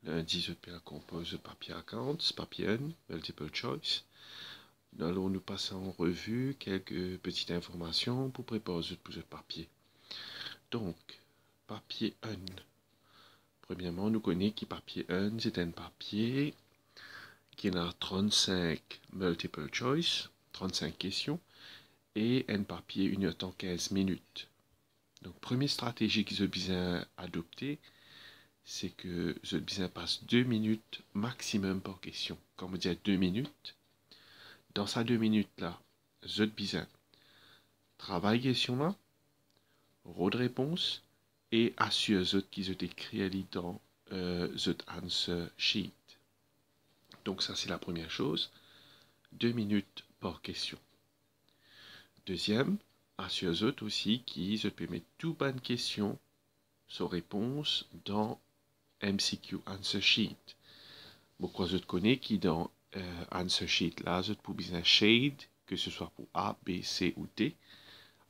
Lundi, je compose le papier accounts, papier 1, multiple choice. Alors, nous passons en revue quelques petites informations pour préparer le papier. Donc, papier 1. Premièrement, nous connaissons que papier 1, c'est un papier qui a 35 multiple choice, 35 questions, et un papier une heure 15 minutes. Donc, première stratégie que je besoin adopter, c'est que je besoin passe 2 minutes maximum par question. Quand on dit 2 minutes, dans ces 2 minutes-là, je besoin travail question-là, row de réponse, et assure qu'ils ont écrit dans the answer sheet. Donc ça, c'est la première chose. 2 minutes par question. Deuxième, assure aussi qu'ils peut mettre toutes bonnes questions sans réponse dans MCQ answer sheet. Pourquoi je connais qui dans answer sheet là, je peux besoin shade, que ce soit pour A, B, C ou D,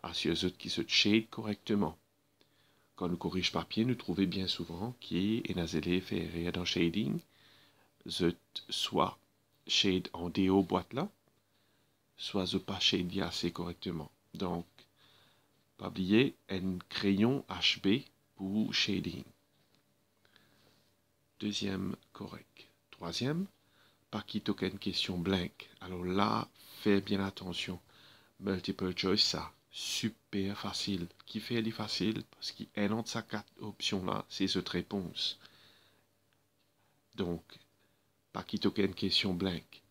assure qu'ils se shade correctement. Quand nous corrige papier, nous trouvons bien souvent qu'il y a des élèves fait dans shading, soit shade en DO boîte là, soit je pas shade assez correctement. Donc, pas oublier un crayon HB pour shading. Deuxième correct. Troisième, pas quitter aucune question blank. Alors là, faites bien attention. Multiple choice, ça, super facile. Qui fait les faciles? Parce qu'il y a une de ces 4 options-là, c'est cette réponse. Donc, pas quitter aucune question blank.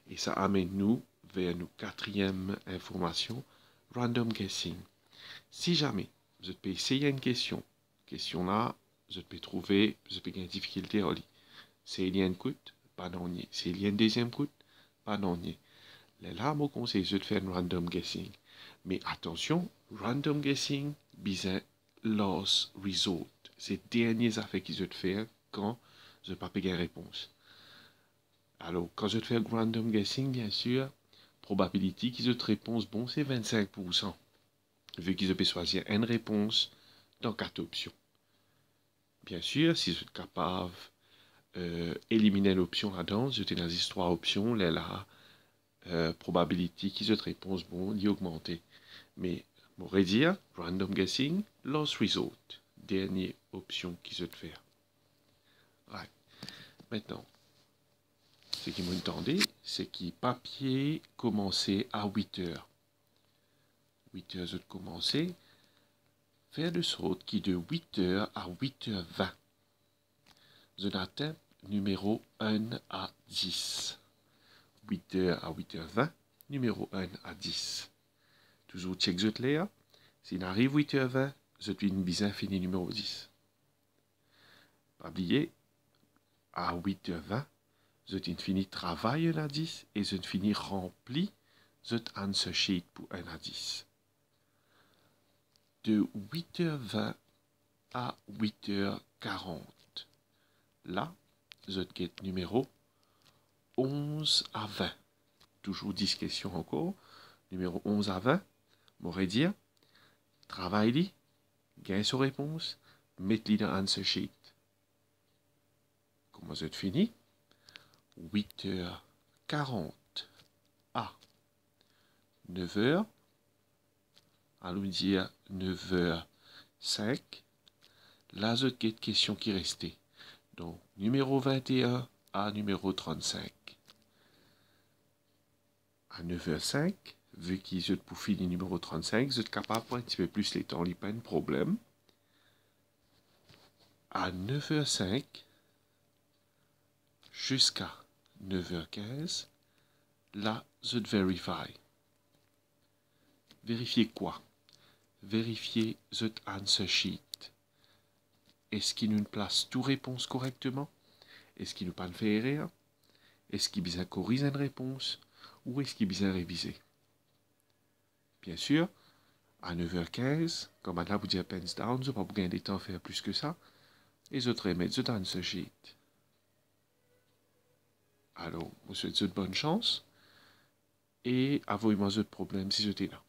Et ça amène nous vers nos quatrième information, random guessing. Si jamais vous pouvez essayer une question là, vous pouvez trouver, vous pouvez avoir une difficulté à lire. C'est il y a une coûte, pas non. C'est il y a une deuxième coûte, pas non. Là, mon conseil, c'est de faire un random guessing. Mais attention, random guessing, besoin last result. C'est derniers affaires qu'ils ont faire quand je n'ai pas payé une réponse. Alors, quand je fais random guessing, bien sûr, probabilité qu'ils aient réponse bon, c'est 25%. Vu qu'ils ont choisir une réponse dans 4 options. Bien sûr, si vous êtes capable d'éliminer l'option là-dedans, vous êtes dans les 3 options, là, probabilité qu'ils aient réponse bon, d'y augmenter. Mais, on pourrait dire, random guessing, last result, dernière option qu'ils aient faire. Ouais. Maintenant, ce qui m'entendait, c'est que papier commençait à 8 heures. 8 heures de commencer, faire de sorte qui de 8 heures à 8h20. Je atteins numéro 1 à 10. 8 heures à 8h20, numéro 1 à 10. Toujours check je là. S'il arrive 8h20, je suis une bizarre fini numéro 10. Pas oublier, à 8h20, je fini travail 1 à 10 et je fini rempli je answer sheet pour 1 à 10. De 8h20 à 8h40. Là, je get numéro 11 à 20. Toujours 10 questions encore. Numéro 11 à 20, m'aurait dire, travaille-li, gagne sa réponse, mette-li dans answer sheet. Comment je fini? 8h40 à 9h. Allons dire 9h05. Là, je get question qui restait. Donc, numéro 21 à numéro 35. À 9h05, vu qu'ils ont pour finir numéro 35, vous êtes capable de un petit peu plus les temps, il n'y a pas de problème. À 9h05, jusqu'à 9h15, là, je vérifie. Vérifier quoi? Vérifier the answer sheet. Est-ce qu'il nous place toute réponse correctement? Est-ce qu'il nous pas fait erreur? Est-ce qu'il besoin corriger une réponse? Ou est-ce qu'il besoin réviser? Bien sûr, à 9h15, comme madame vous dit pens down, je ne vais pas gagner de temps à faire plus que ça. Et je te remets the answer sheet. Alors, je vous souhaite de bonne chance. Et avouez-moi ce problème si j'étais là.